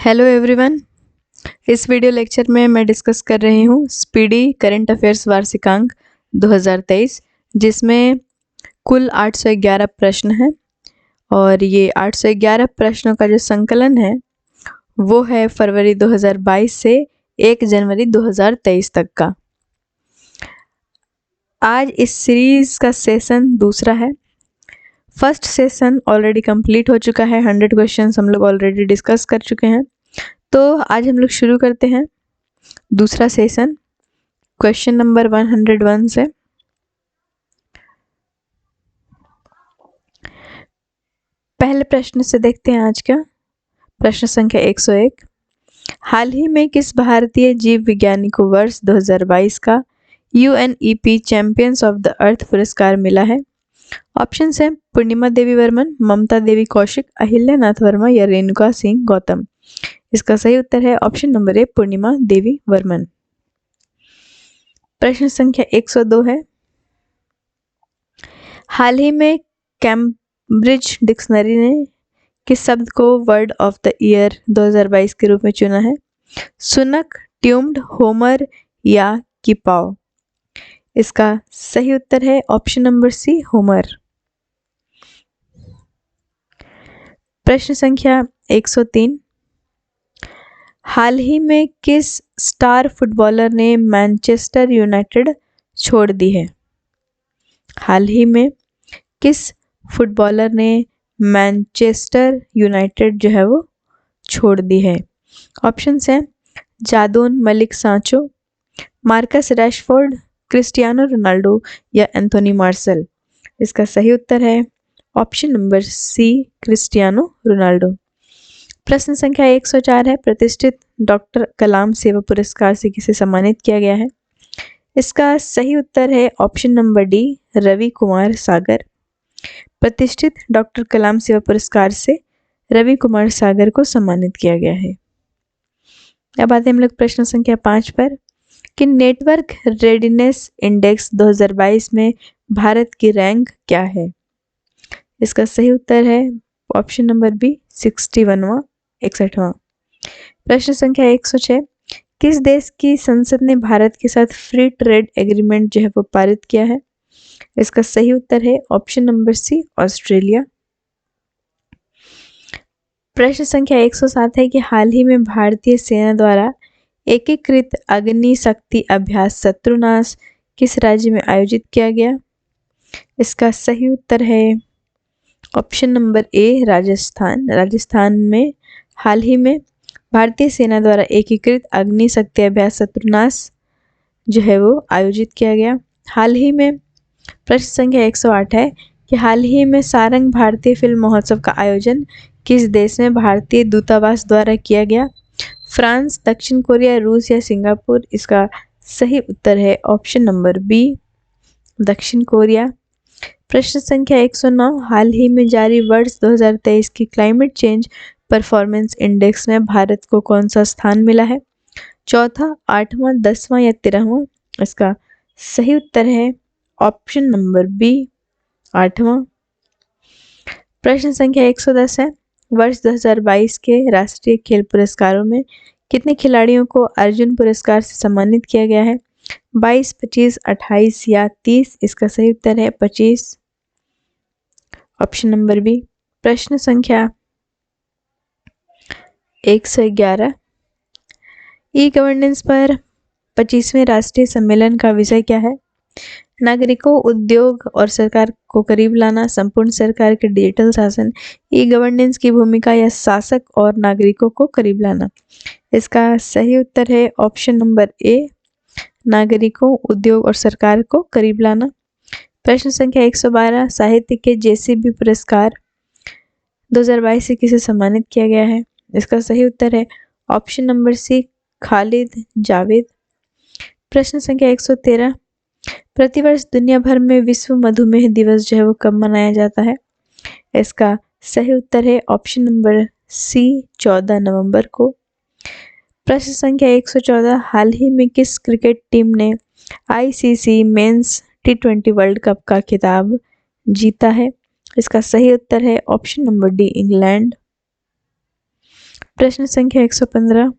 Hello everyone. इस video lecture में मैं डिस्कस कर रही हूँ स्पीडी करंट अफेयर्स वार्षिकांक 2023, जिसमें कुल 811 प्रश्न हैं और ये 811 प्रश्नों का जो संकलन है वो है फरवरी 2022 से 1 जनवरी 2023 तक का। आज इस सीरीज़ का सेशन दूसरा है। फर्स्ट सेशन ऑलरेडी कंप्लीट हो चुका है, 100 क्वेश्चंस हम लोग ऑलरेडी डिस्कस कर चुके हैं। तो आज हम लोग शुरू करते हैं दूसरा सेशन क्वेश्चन नंबर 101 से। पहले प्रश्न से देखते हैं आज का प्रश्न संख्या 101। हाल ही में किस भारतीय जीव विज्ञानी को वर्ष 2022 का UNEP champions of the earth पुरस्कार मिला है? ऑप्शन है पूर्णिमा देवी वर्मन, ममता देवी कौशिक, अहिल्या नाथ वर्मा या रेणुका सिंह गौतम। इसका सही उत्तर है ऑप्शन नंबर ए, पूर्णिमा देवी वर्मन। प्रश्न संख्या 102 है। हाल ही में कैम्ब्रिज डिक्शनरी ने किस शब्द को वर्ड ऑफ द ईयर 2022 के रूप में चुना है? सुनक, ट्यूम्ड, होमर या किपाव। इसका सही उत्तर है ऑप्शन नंबर सी, होमर। प्रश्न संख्या 103। हाल ही में किस स्टार फुटबॉलर ने मैनचेस्टर यूनाइटेड छोड़ दी है? हाल ही में किस फुटबॉलर ने मैनचेस्टर यूनाइटेड जो है वो छोड़ दी है? ऑप्शंस हैं Jadon Malik Sancho, Marcus Rashford, Cristiano Ronaldo या एंथोनी मार्शल। इसका सही उत्तर है option number C, Cristiano Ronaldo. प्रश्न संख्या 104 है। प्रतिष्ठित डॉक्टर कलाम सेवा पुरस्कार से किसे सम्मानित किया गया है? इसका सही उत्तर है option number D, Ravi Kumar Sagar. प्रतिष्ठित डॉक्टर कलाम सेवा पुरस्कार से रवि कुमार सागर को सम्मानित किया गया है। अब आते हैं हम लोग प्रश्न संख्या 5 पर कि नेटवर्क रेडिनेस इंडेक्स 2022 में भारत की रैंक क्या है? इसका सही उत्तर है ऑप्शन नंबर बी, 61वां। प्रश्न संख्या 106। किस देश की संसद ने भारत के साथ फ्री ट्रेड एग्रीमेंट जो है वो पारित किया है? इसका सही उत्तर है ऑप्शन नंबर सी, ऑस्ट्रेलिया। प्रश्न संख्या 107 है कि हाल ही में भारतीय सेना द्वारा एकीकृत अग्नि शक्ति अभ्यास शत्रुनाश किस राज्य में आयोजित किया गया? इसका सही उत्तर है ऑप्शन नंबर ए, राजस्थान। राजस्थान में हाल ही में भारतीय सेना द्वारा एकीकृत अग्नि शक्ति अभ्यास शत्रुनाश जो है वो आयोजित किया गया। हाल ही में प्रश्न संख्या 108 है कि हाल ही में सारंग भारतीय फिल्म महोत्सव का आयोजन किस देश में भारतीय दूतावास द्वारा किया गया? फ्रांस, दक्षिण कोरिया, रूस या सिंगापुर। इसका सही उत्तर है ऑप्शन नंबर बी, दक्षिण कोरिया। प्रश्न संख्या 109। हाल ही में जारी वर्ष 2023 की क्लाइमेट चेंज परफॉर्मेंस इंडेक्स में भारत को कौन सा स्थान मिला है? चौथा, 8वां, 10वां या 13वां। इसका सही उत्तर है ऑप्शन नंबर बी, 8वां। प्रश्न संख्या 110 है। वर्ष 2022 के राष्ट्रीय खेल पुरस्कारों में कितने खिलाड़ियों को अर्जुन पुरस्कार से सम्मानित किया गया है? 22, 25, 28 या 30। इसका सही उत्तर है 25, ऑप्शन नंबर बी। प्रश्न संख्या 111। ई गवर्नेंस पर 25वें राष्ट्रीय सम्मेलन का विषय क्या है? नागरिकों, उद्योग और सरकार को करीब लाना, संपूर्ण सरकार के डिजिटल शासन, ई गवर्नेंस की भूमिका या शासक और नागरिकों को करीब लाना। इसका सही उत्तर है ऑप्शन नंबर ए, नागरिकों, उद्योग और सरकार को करीब लाना। प्रश्न संख्या 112। साहित्य के JCB पुरस्कार 2022 से किसे सम्मानित किया गया है? इसका सही उत्तर है option number C, Khalid Javed. प्रश्न संख्या 113। प्रतिवर्ष दुनिया भर में विश्व मधुमेह दिवस जो है वो कब मनाया जाता है? इसका सही उत्तर है ऑप्शन नंबर सी, 14 नवंबर को। प्रश्न संख्या 114। हाल ही में किस क्रिकेट टीम ने ICC men's T20 world cup का खिताब जीता है? इसका सही उत्तर है ऑप्शन नंबर डी, इंग्लैंड। प्रश्न संख्या 115,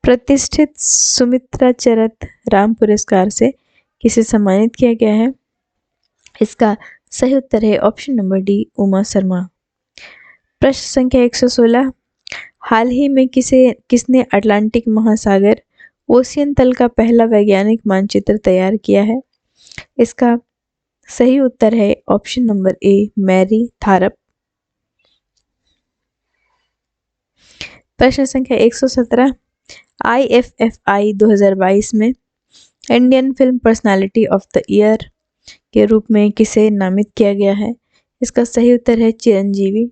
प्रतिष्ठित सुमित्रा चरक राम पुरस्कार से किसे सम्मानित किया गया है? इसका सही उत्तर है option number D, Uma Sharma. प्रश्न संख्या 116, हाल ही में किसने अटलांटिक महासागर ओशियन तल का पहला वैज्ञानिक मानचित्र तैयार किया है? इसका सही उत्तर है ऑप्शन नंबर ए, मैरी थारप। प्रश्न संख्या 117, IFFI 2022 में Indian film personality of the year के रूप में किसे नामित किया गया है? इसका सही उत्तर है चिरंजीवी।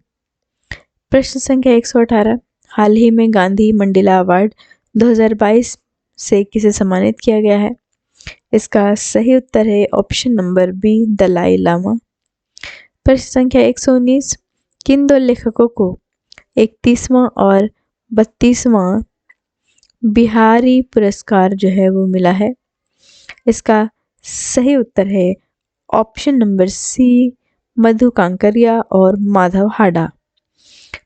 प्रश्न संख्या 118, हाल ही में गांधी मंडेला अवार्ड 2022 से किसे सम्मानित किया गया है? इसका सही उत्तर है option number B, Dalai Lama. प्रश्न संख्या 119, किन दो लेखकों को 31वां और 32वां बिहारी पुरस्कार जो है वो मिला है? इसका सही उत्तर है ऑप्शन नंबर सी, मधु कांकरिया और माधव हाडा।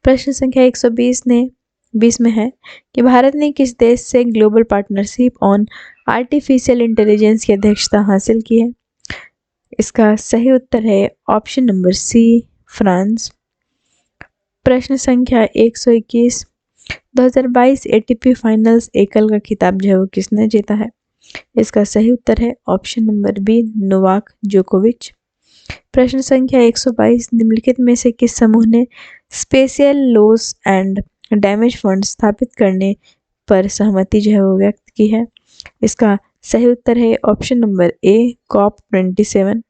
प्रश्न संख्या 120 में है कि भारत ने किस देश से global partnership on artificial intelligence की अध्यक्षता हासिल की है? इसका सही उत्तर है ऑप्शन नंबर सी, फ्रांस। प्रश्न संख्या 121, 2022 ATP फाइनल्स एकल का खिताब जो है वो किसने जीता है? इसका सही उत्तर है ऑप्शन नंबर बी, नोवाक जोकोविच। प्रश्न संख्या 122, निम्नलिखित में से किस समूह ने special loss and damage fund स्थापित करने पर सहमति जो है वो व्यक्त की है? इसका सही उत्तर है ऑप्शन नंबर ए, COP27।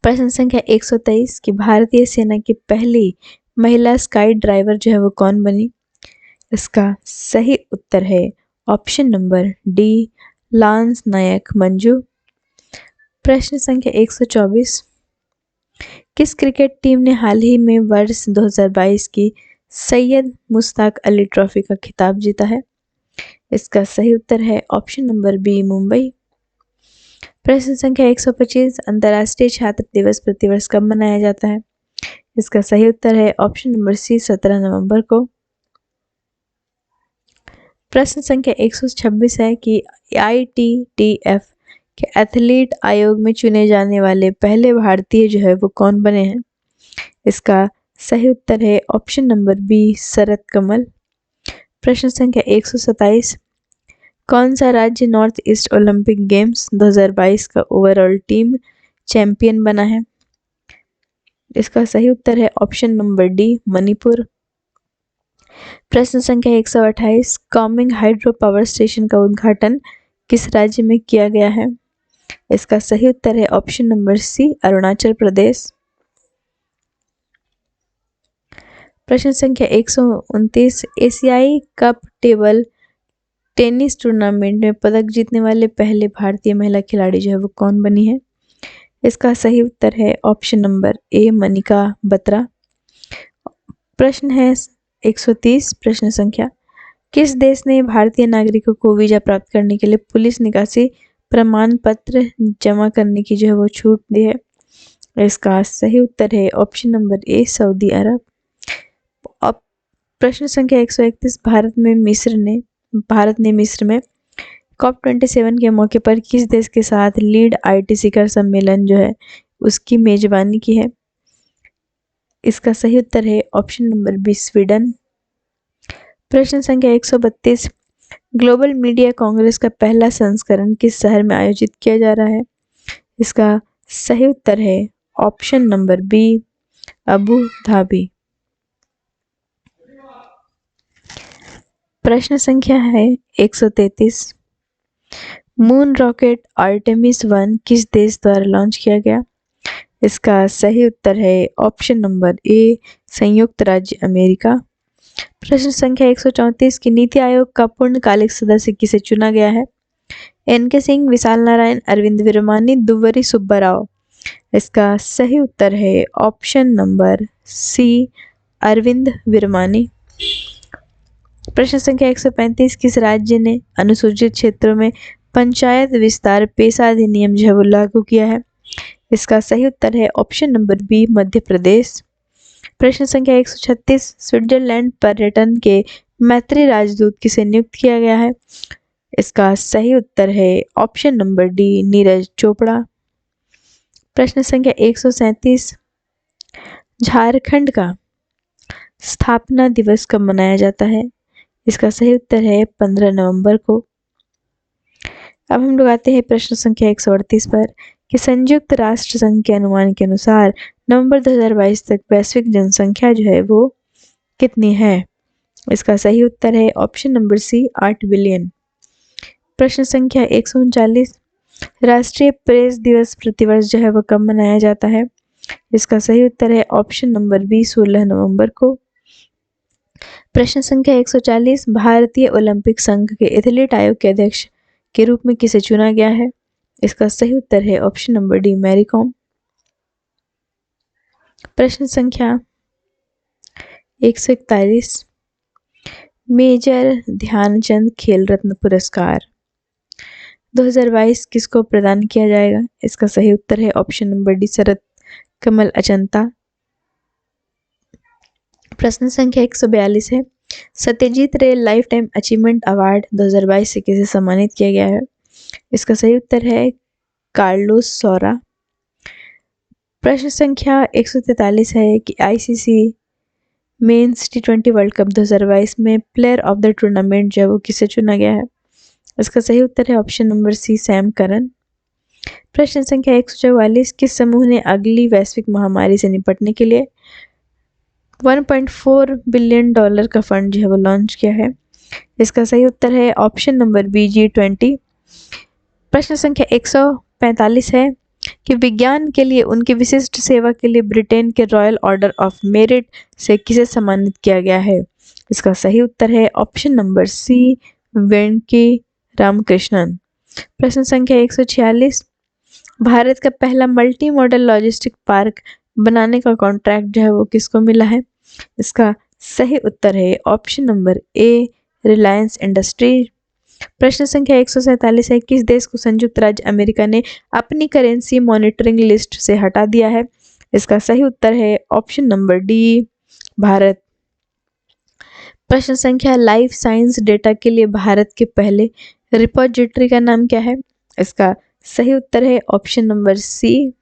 प्रश्न संख्या 123 कि भारतीय सेना की पहली महिला स्काई ड्राइवर जो है वो कौन बनी? इसका सही उत्तर है ऑप्शन नंबर डी, लांस नायक मंजू। प्रश्न संख्या 124, किस क्रिकेट टीम ने हाल ही में वर्ष 2022 की सैयद मुश्ताक अली ट्रॉफी का खिताब जीता है? इसका सही उत्तर है ऑप्शन नंबर बी, मुंबई। प्रश्न संख्या 125, अंतर्राष्ट्रीय छात्र दिवस प्रतिवर्ष कब मनाया जाता है? इसका सही उत्तर है ऑप्शन नंबर सी, 17 नवंबर को। प्रश्न संख्या 126 है कि ITTF के एथलीट आयोग में चुने जाने वाले पहले भारतीय जो है वो कौन बने हैं? इसका सही उत्तर है option number B, Sharath Kamal. प्रश्न संख्या 127, कौन सा राज्य नॉर्थ ईस्ट ओलंपिक गेम्स 2022 का ओवरऑल टीम चैंपियन बना है? इसका सही उत्तर है ऑप्शन नंबर डी, मणिपुर। प्रश्न संख्या 128, कामेंग हाइड्रो पावर स्टेशन का उद्घाटन किस राज्य में किया गया है? इसका सही उत्तर है ऑप्शन नंबर सी, अरुणाचल प्रदेश। प्रश्न संख्या 129, एशियाई कप टेबल टेनिस टूर्नामेंट में पदक जीतने वाले पहले भारतीय महिला खिलाड़ी जो है वो कौन बनी है? इसका सही उत्तर है ऑप्शन नंबर ए, मनिका बत्रा। प्रश्न है 130, प्रश्न संख्या, किस देश ने भारतीय नागरिकों को वीजा प्राप्त करने के लिए पुलिस निकासी प्रमाण पत्र जमा करने की जो है वो छूट दी है? इसका सही उत्तर है ऑप्शन नंबर ए, सऊदी अरब। अब प्रश्न संख्या 131, भारत ने मिस्र में COP27 के मौके पर किस देश के साथ लीड IT शिखर सम्मेलन जो है उसकी मेजबानी की है? इसका सही उत्तर है ऑप्शन नंबर बी, स्वीडन। प्रश्न संख्या 132, ग्लोबल मीडिया कांग्रेस का पहला संस्करण किस शहर में आयोजित किया जा रहा है? इसका सही उत्तर है option number B, Abu Dhabi. प्रश्न संख्या है 133, मून रॉकेट आर्टेमिस 1 किस देश द्वारा लॉन्च किया गया? इसका सही उत्तर है ऑप्शन नंबर ए, संयुक्त राज्य अमेरिका। प्रश्न संख्या 134 की नीति आयोग का पूर्णकालिक सदस्य किसे चुना गया है? NK सिंह, विशाल नारायण, अरविंद विरमानी, दुव्वरी सुब्बाराव। इसका सही उत्तर है option number C, Arvind Virmani. प्रश्न संख्या 135, किस राज्य ने अनुसूचित क्षेत्रों में पंचायत विस्तार पेशा अधिनियम जो है वो लागू किया है? इसका सही उत्तर है option number B, Madhya Pradesh. प्रश्न संख्या 136, स्विट्जरलैंड पर्यटन के मैत्री राजदूत किसे नियुक्त किया गया है? इसका सही उत्तर है option number D, Neeraj Chopra. प्रश्न संख्या 137, झारखंड का स्थापना दिवस कब मनाया जाता है? इसका सही उत्तर है 15 नवंबर को। अब हम लोग आते हैं प्रश्न संख्या 138 पर कि संयुक्त राष्ट्र संघ के अनुमान के अनुसार नवंबर 2022 तक वैश्विक जनसंख्या जो है वो कितनी है? इसका सही उत्तर है ऑप्शन नंबर सी, 8 बिलियन। प्रश्न संख्या 139, राष्ट्रीय प्रेस दिवस प्रतिवर्ष जो है वो कब मनाया जाता है? इसका सही उत्तर है ऑप्शन नंबर बी, 16 नवंबर को। प्रश्न संख्या 140, भारतीय ओलंपिक संघ के एथलीट आयोग के अध्यक्ष के रूप में किसे चुना गया है? इसका सही उत्तर है option number D, Mary Kom. प्रश्न संख्या 141, मेजर ध्यानचंद खेल रत्न पुरस्कार 2022 किसको प्रदान किया जाएगा? इसका सही उत्तर है option number D, Sharath Kamal Achanta. प्रश्न संख्या 142 है, सत्यजीत रे लाइफ टाइम अचीवमेंट अवार्ड 2022 से किसे सम्मानित किया गया है? इसका सही उत्तर है कार्लोस सौरा। प्रश्न संख्या 143 है कि ICC men's T20 world cup 2022 में प्लेयर ऑफ द टूर्नामेंट जो है वो किसे चुना गया है? इसका सही उत्तर है option number C, Sam Curran. प्रश्न संख्या 144, किस समूह ने अगली वैश्विक महामारी से निपटने के लिए $1.4 बिलियन का फंड जो है वो लॉन्च किया है? इसका सही उत्तर है ऑप्शन नंबर बी, G20। प्रश्न संख्या 145 है कि विज्ञान के लिए उनकी विशिष्ट सेवा के लिए ब्रिटेन के रॉयल ऑर्डर ऑफ मेरिट से किसे सम्मानित किया गया है? इसका सही उत्तर है ऑप्शन नंबर सी, वेंकी रामकृष्णन। प्रश्न संख्या 146, भारत का पहला मल्टी मॉडल लॉजिस्टिक पार्क बनाने का कॉन्ट्रैक्ट जो है वो किसको मिला है? इसका सही उत्तर है ऑप्शन नंबर ए, रिलायंस इंडस्ट्री। प्रश्न संख्या 147 है, किस देश को संयुक्त राज्य अमेरिका ने अपनी करेंसी मॉनिटरिंग लिस्ट से हटा दिया है? इसका सही उत्तर है ऑप्शन नंबर डी, भारत। प्रश्न संख्या लाइफ साइंस डेटा के लिए भारत के पहले रिपोजिटरी का नाम क्या है? इसका सही उत्तर है option number C,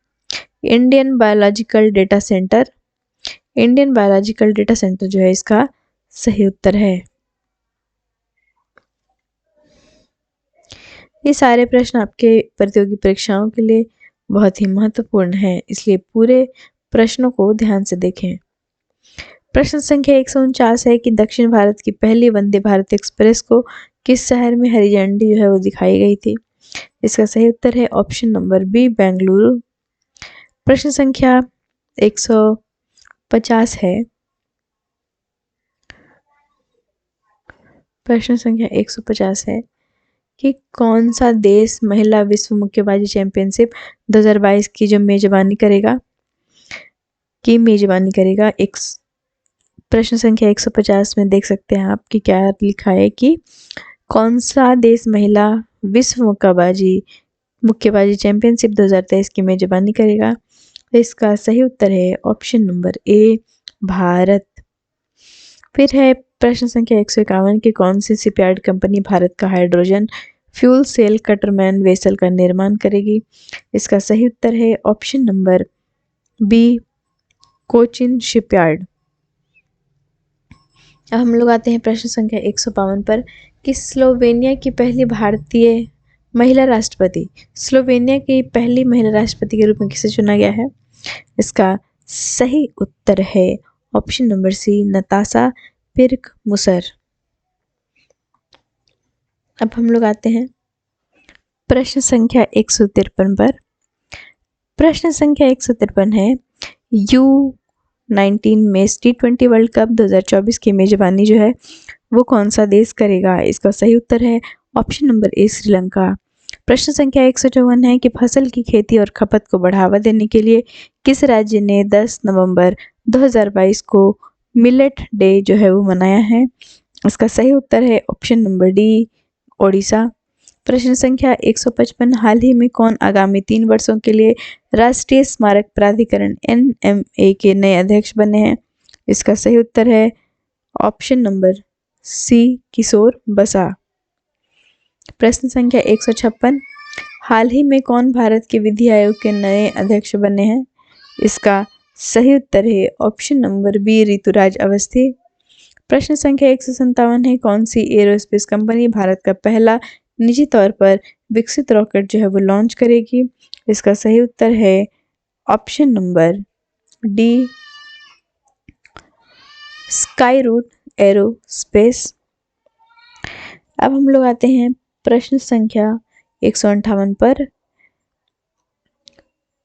Indian biological data centre. Indian biological data centre जो है इसका सही उत्तर है। ये सारे प्रश्न आपके प्रतियोगी परीक्षाओं के लिए बहुत ही महत्वपूर्ण हैं, इसलिए पूरे प्रश्नों को ध्यान से देखें। प्रश्न संख्या 149 है कि दक्षिण भारत की पहली वंदे भारत एक्सप्रेस को किस शहर में हरी झंडी जो है वो दिखाई गई थी? इसका सही उत्तर है ऑप्शन नंबर बी, बेंगलुरु। प्रश्न संख्या 150 है, प्रश्न संख्या 150 है कि कौन सा देश महिला विश्व मुक्केबाजी चैंपियनशिप 2022 की जो मेजबानी करेगा? एक प्रश्न संख्या 150 में देख सकते हैं आप कि क्या लिखा है कि कौन सा देश महिला विश्व मुक्केबाजी चैंपियनशिप 2023 की मेजबानी करेगा? इसका सही उत्तर है ऑप्शन नंबर ए, भारत। फिर है प्रश्न संख्या 151 की कौन सी शिपयार्ड कंपनी भारत का hydrogen fuel cell catamaran vessel का निर्माण करेगी? इसका सही उत्तर है option number B, Cochin shipyard. अब हम लोग आते हैं प्रश्न संख्या 152 पर कि स्लोवेनिया की पहली भारतीय महिला राष्ट्रपति के रूप में किसे चुना गया है? इसका सही उत्तर है ऑप्शन नंबर सी, नताशा पिर्क मुसर। अब हम लोग आते हैं प्रश्न संख्या 153 पर। प्रश्न संख्या 153 है, U19 में T20 वर्ल्ड कप 2024 की मेजबानी जो है वो कौन सा देश करेगा? इसका सही उत्तर है ऑप्शन नंबर ए, श्रीलंका। प्रश्न संख्या 154 है कि फसल की खेती और खपत को बढ़ावा देने के लिए किस राज्य ने 10 नवंबर 2022 को मिलेट डे जो है वो मनाया है? इसका सही उत्तर है ऑप्शन नंबर डी, ओडिशा। प्रश्न संख्या 155, हाल ही में कौन आगामी 3 वर्षों के लिए राष्ट्रीय स्मारक प्राधिकरण NMA के नए अध्यक्ष बने हैं? इसका सही उत्तर है ऑप्शन नंबर सी, किशोर बसा। प्रश्न संख्या 156, हाल ही में कौन भारत के विधि आयोग के नए अध्यक्ष बने हैं? इसका सही उत्तर है option number B, Rituraj Awasthi. प्रश्न संख्या 157 है, कौन सी एरोस्पेस कंपनी भारत का पहला निजी तौर पर विकसित रॉकेट जो है वो लॉन्च करेगी? इसका सही उत्तर है option number D, Skyroot Aerospace. अब हम लोग आते हैं प्रश्न संख्या 158 पर।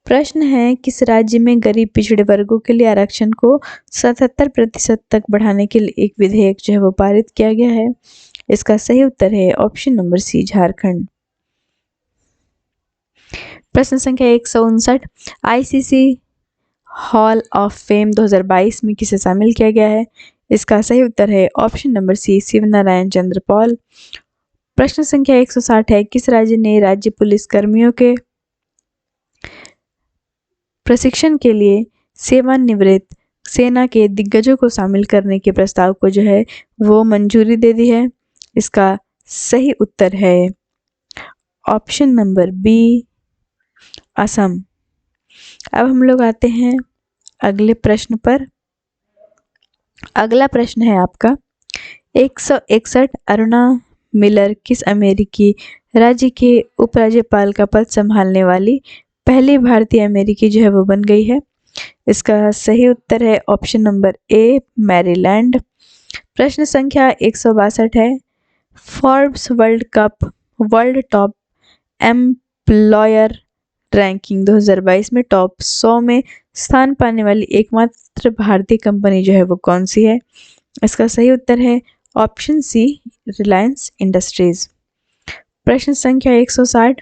प्रश्न है, किस राज्य में गरीब पिछड़े वर्गों के लिए आरक्षण को 77% तक बढ़ाने के लिए एक विधेयक जो है वो पारित किया गया है? इसका सही उत्तर है ऑप्शन नंबर सी, झारखंड। प्रश्न संख्या 159, आईसीसी हॉल ऑफ फेम 2022 में किसे शामिल किया गया है? इसका सही उत्तर है option number C, Shiv Narayan Chandra Paul. प्रश्न संख्या 160 है, किस राज्य ने राज्य पुलिस कर्मियों के प्रशिक्षण के लिए सेवानिवृत्त सेना के दिग्गजों को शामिल करने के प्रस्ताव को जो है वो मंजूरी दे दी है? इसका सही उत्तर है ऑप्शन नंबर बी, असम। अब हम लोग आते हैं अगले प्रश्न पर। अगला प्रश्न है आपका 161, अरुणा मिलर किस अमेरिकी राज्य के उपराज्यपाल का पद संभालने वाली पहली भारतीय अमेरिकी जो है वो बन गई है? इसका सही उत्तर है ऑप्शन नंबर ए, मैरीलैंड। प्रश्न संख्या 162 है, Forbes world top employer ranking 2022 में टॉप 100 में स्थान पाने वाली एकमात्र भारतीय कंपनी जो है वो कौन सी है? इसका सही उत्तर है ऑप्शन सी, रिलायंस इंडस्ट्रीज। प्रश्न संख्या 160,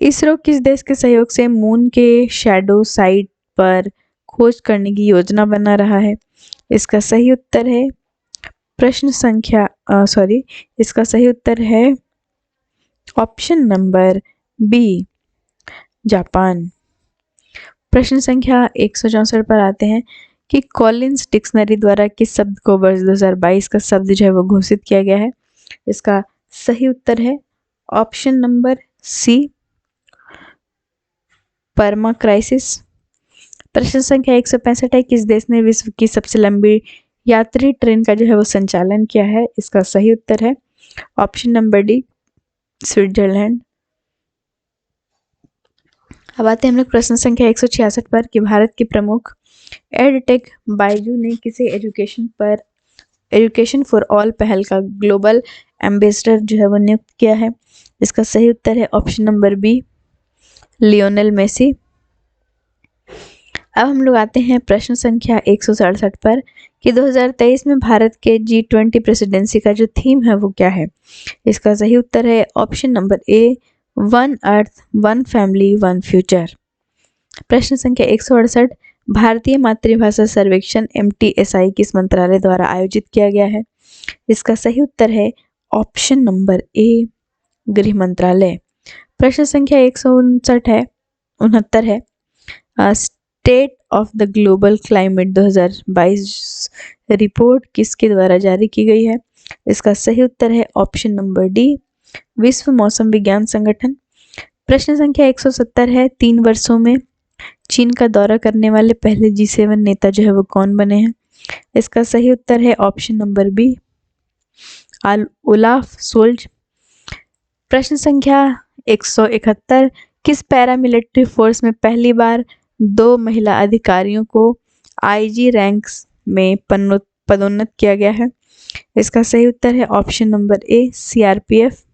इसरो किस देश के सहयोग से मून के शैडो साइट पर खोज करने की योजना बना रहा है? इसका सही उत्तर है इसका सही उत्तर है ऑप्शन नंबर बी, जापान। प्रश्न संख्या 164 पर आते हैं कि कॉलिंस डिक्शनरी द्वारा किस शब्द को वर्ष 2022 का शब्द जो है वो घोषित किया गया है? इसका सही उत्तर है ऑप्शन नंबर सी, परमा क्राइसिस। प्रश्न संख्या 165 है, किस देश ने विश्व की सबसे लंबी यात्री ट्रेन का जो है वो संचालन किया है? इसका सही उत्तर है ऑप्शन नंबर डी, स्विट्जरलैंड। अब आते हैं हम लोग प्रश्न संख्या 166 पर कि भारत के प्रमुख एडटेक बायजू ने किसे एजुकेशन फॉर ऑल पहल का ग्लोबल एम्बेसडर जो है वो नियुक्त किया है? इसका सही उत्तर है option number B, Lionel Messi. अब हम लोग आते हैं प्रश्न संख्या 167 पर कि 2023 में भारत के G20 प्रेसिडेंसी का जो थीम है वो क्या है? इसका सही उत्तर है ऑप्शन नंबर ए, one earth one family one future. प्रश्न संख्या 168, भारतीय मातृभाषा सर्वेक्षण MTSI किस मंत्रालय द्वारा आयोजित किया गया है? इसका सही उत्तर है ऑप्शन नंबर ए, गृह मंत्रालय। प्रश्न संख्या 169 है, state of the global climate 2022 report किसके द्वारा जारी की गई है? इसका सही उत्तर है ऑप्शन नंबर डी, विश्व मौसम विज्ञान संगठन। प्रश्न संख्या 170 है, 3 वर्षों में चीन का दौरा करने वाले पहले G7 नेता जो है वो कौन बने हैं? इसका सही उत्तर है option number B, Olaf Scholz. प्रश्न संख्या 171, किस पैरामिलिट्री फोर्स में पहली बार 2 महिला अधिकारियों को IG रैंक्स में पदोन्नत किया गया है? इसका सही उत्तर है ऑप्शन नंबर ए, CRPF।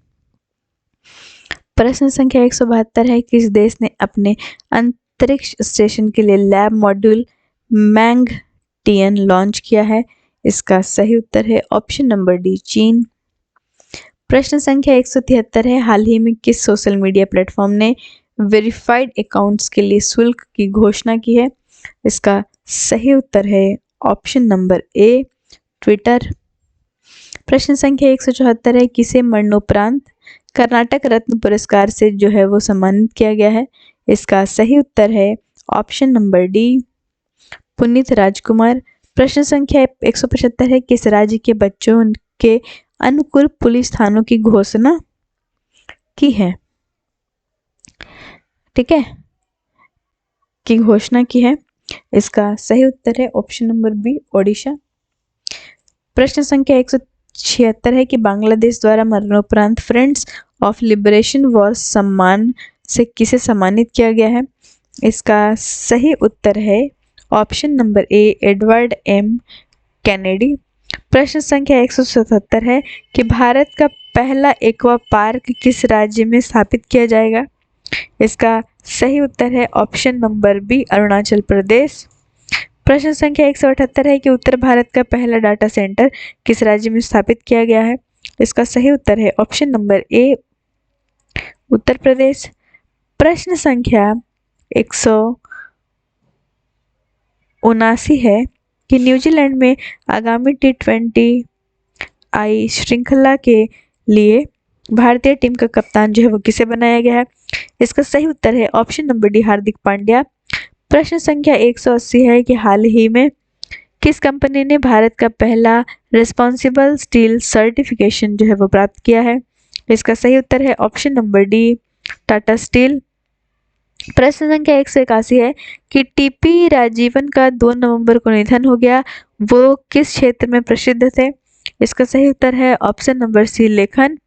प्रश्न संख्या 172 है, किस देश ने अपने अंतरिक्ष स्टेशन के लिए लैब मॉड्यूल मैंग-टियन लॉन्च किया है? इसका सही उत्तर है ऑप्शन नंबर डी, चीन। प्रश्न संख्या 173 है, हाल ही में किस सोशल मीडिया प्लेटफॉर्म ने वेरीफाइड अकाउंट्स के लिए शुल्क की घोषणा की है? इसका सही उत्तर है ऑप्शन नंबर ए, ट्विटर। प्रश्न संख्या 174 है, किसे मरणोपरांत कर्नाटक रत्न पुरस्कार से जो है वो सम्मानित किया गया है? इसका सही उत्तर है ऑप्शन नंबर डी, पुनीत राजकुमार। प्रश्न संख्या 175 है, किस राज्य के बच्चों के अनुकूल पुलिस थानों की घोषणा की है? ठीक है, की घोषणा की है। इसका सही उत्तर है ऑप्शन नंबर बी, ओडिशा। प्रश्न संख्या 176 है कि बांग्लादेश द्वारा मरणोपरांत फ्रेंड्स ऑफ लिबरेशन वॉर सम्मान से किसे सम्मानित किया गया है? इसका सही उत्तर है option number A, Edward M Kennedy. प्रश्न संख्या 177 है कि भारत का पहला एक्वा पार्क किस राज्य में स्थापित किया जाएगा? इसका सही उत्तर है option number B, Arunachal Pradesh. प्रश्न संख्या 178 है कि उत्तर भारत का पहला डाटा सेंटर किस राज्य में स्थापित किया गया है? इसका सही उत्तर है ऑप्शन नंबर ए, उत्तर प्रदेश। प्रश्न संख्या 179 है कि न्यूजीलैंड में आगामी T20 आई श्रृंखला के लिए भारतीय टीम का कप्तान जो है वो किसे बनाया गया है? इसका सही उत्तर है option number D, Hardik Pandya. प्रश्न संख्या 180 है कि हाल ही में किस कंपनी ने भारत का पहला रिस्पॉन्सिबल स्टील सर्टिफिकेशन जो है वो प्राप्त किया है? इसका सही उत्तर है option number D, Tata steel. प्रश्न संख्या 181 है कि टीपी राजीवन का 2 नवंबर को निधन हो गया, वो किस क्षेत्र में प्रसिद्ध थे? इसका सही उत्तर है ऑप्शन नंबर सी, लेखन।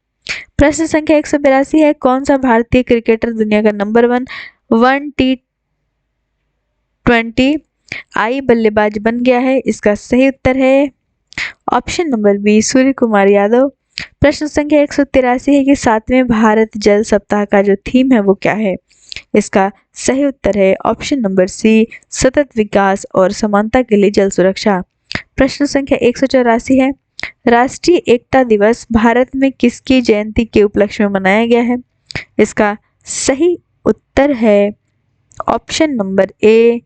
प्रश्न संख्या 182 है, कौन सा भारतीय क्रिकेटर दुनिया का नंबर 1 T20 आई बल्लेबाज बन गया है? इसका सही उत्तर है option number B, Surya Kumar Yadav. प्रश्न संख्या 183 है कि 7वें भारत जल सप्ताह का जो थीम है वो क्या है? इसका सही उत्तर है ऑप्शन नंबर सी, सतत विकास और समानता के लिए जल सुरक्षा। प्रश्न संख्या 184 है, राष्ट्रीय एकता दिवस भारत में किसकी जयंती के उपलक्ष्य में मनाया गया है? इसका सही उत्तर है ऑप्शन नंबर ए,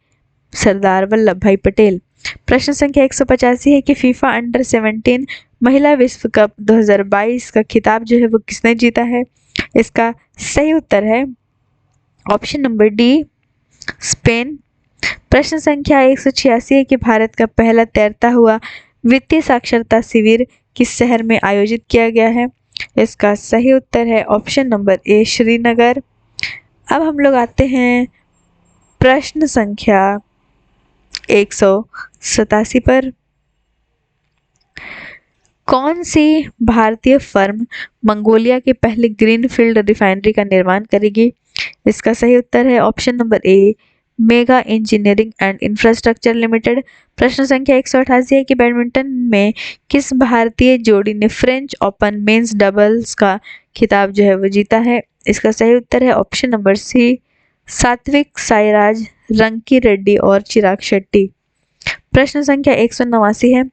सरदार वल्लभ भाई पटेल। प्रश्न संख्या 185 है कि फीफा अंडर 17 महिला विश्व कप 2022 का खिताब जो है वो किसने जीता है? इसका सही उत्तर है ऑप्शन नंबर डी, स्पेन। प्रश्न संख्या 186 है कि भारत का पहला तैरता हुआ वित्तीय साक्षरता शिविर किस शहर में आयोजित किया गया है? इसका सही उत्तर है ऑप्शन नंबर ए, श्रीनगर। अब हम लोग आते हैं प्रश्न संख्या 187 पर। कौन सी भारतीय फर्म मंगोलिया के पहले ग्रीनफील्ड रिफाइनरी का निर्माण करेगी? इसका सही उत्तर है option number A, mega engineering and infrastructure limited. प्रश्न संख्या 188 है कि बैडमिंटन में किस भारतीय जोड़ी ने फ्रेंच ओपन मेंस डबल्स का खिताब जो है वो जीता है? इसका सही उत्तर है ऑप्शन नंबर सी, सात्विक साईराज रंकी रेड्डी और चिराग शेट्टी। प्रश्न संख्या 189 है,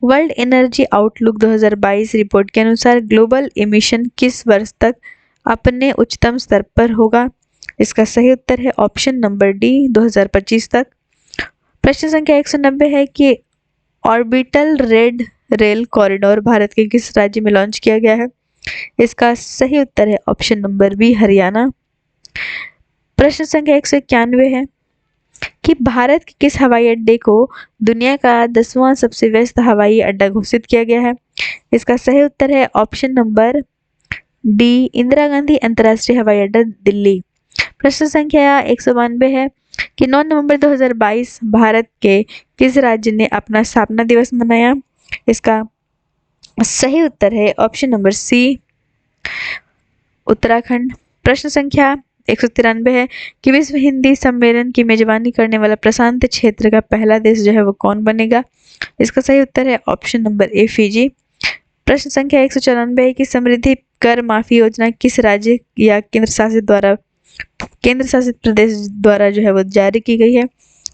वर्ल्ड एनर्जी आउटलुक 2022 रिपोर्ट के अनुसार ग्लोबल एमिशन किस वर्ष तक अपने उच्चतम स्तर पर होगा? इसका सही उत्तर है ऑप्शन नंबर डी, 2025 तक। प्रश्न संख्या 190 है कि orbital red rail corridor Bharat के किस राज्य में लॉन्च किया गया है? इसका सही उत्तर है ऑप्शन नंबर बी, हरियाणा। प्रश्न संख्या 191 है कि भारत के किस हवाई अड्डे को दुनिया का 10वां सबसे व्यस्त हवाई अड्डा घोषित किया गया है? इसका सही उत्तर है option number D, Indira Gandhi अंतर्राष्ट्रीय हवाई अड्डा, दिल्ली। प्रश्न संख्या 192 है कि 9 नवंबर 2022 भारत के किस राज्य ने अपना स्थापना दिवस मनाया? इसका सही उत्तर है ऑप्शन नंबर सी, उत्तराखंड। प्रश्न संख्या 193 है कि विश्व हिंदी सम्मेलन की मेजबानी करने वाला प्रशांत क्षेत्र का पहला देश जो है वो कौन बनेगा? इसका सही उत्तर है ऑप्शन नंबर ए, फिजी। प्रश्न संख्या 194 है कि समृद्धि कर माफी योजना किस राज्य या केंद्र शासित प्रदेश द्वारा जो है वो जारी की गई है?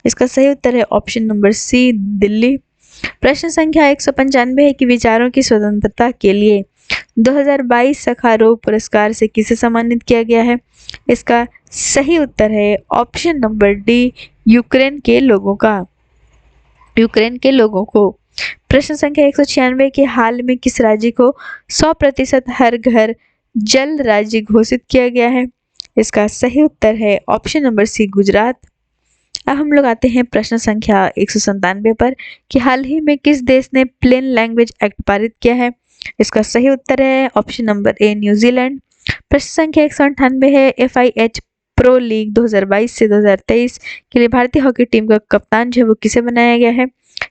इसका सही उत्तर है ऑप्शन नंबर सी, दिल्ली। प्रश्न संख्या 195 है कि विचारों की स्वतंत्रता के लिए 2022 सखारोव पुरस्कार से किसे सम्मानित किया गया है? इसका सही उत्तर है ऑप्शन नंबर डी, यूक्रेन के लोगों को। प्रश्न संख्या 196 के हाल में किस राज्य को 100% हर घर जल राज्य घोषित किया गया है? इसका सही उत्तर है ऑप्शन नंबर सी, गुजरात। अब हम लोग आते हैं प्रश्न संख्या 197 पर कि हाल ही में किस देश ने प्लेन लैंग्वेज एक्ट पारित किया है। इसका सही उत्तर है ऑप्शन नंबर ए न्यूजीलैंड। प्रश्न संख्या 198 है FIH प्रो लीग 2022 से 2023 के लिए भारतीय हॉकी टीम का कप्तान जो है वो किसे बनाया गया है।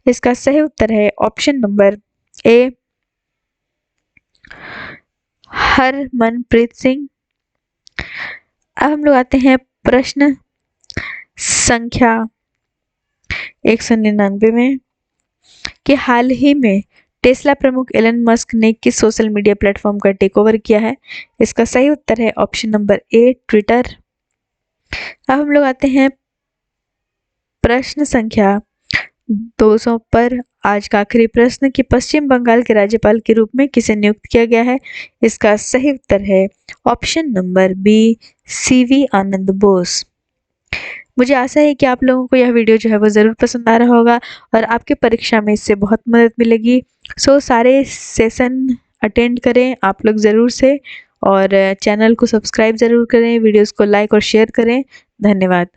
इसका सही उत्तर है ऑप्शन नंबर ए हरमनप्रीत सिंह। अब हम लोग आते हैं प्रश्न संख्या 199 में कि हाल ही में टेस्ला प्रमुख एलन मस्क ने किस सोशल मीडिया प्लेटफॉर्म का टेक ओवर किया है। इसका सही उत्तर है ऑप्शन नंबर ए ट्विटर। अब हम लोग आते हैं प्रश्न संख्या 200 पर आज का आखिरी प्रश्न कि पश्चिम बंगाल के राज्यपाल के रूप में किसे नियुक्त किया गया है। इसका सही उत्तर है ऑप्शन नंबर बी CV आनंद बोस। मुझे आशा है कि आप लोगों को यह वीडियो जो है वो ज़रूर पसंद आ रहा होगा और आपके परीक्षा में इससे बहुत मदद मिलेगी। सो सारे सेशन अटेंड करें आप लोग ज़रूर से और चैनल को सब्सक्राइब ज़रूर करें, वीडियोस को लाइक और शेयर करें। धन्यवाद।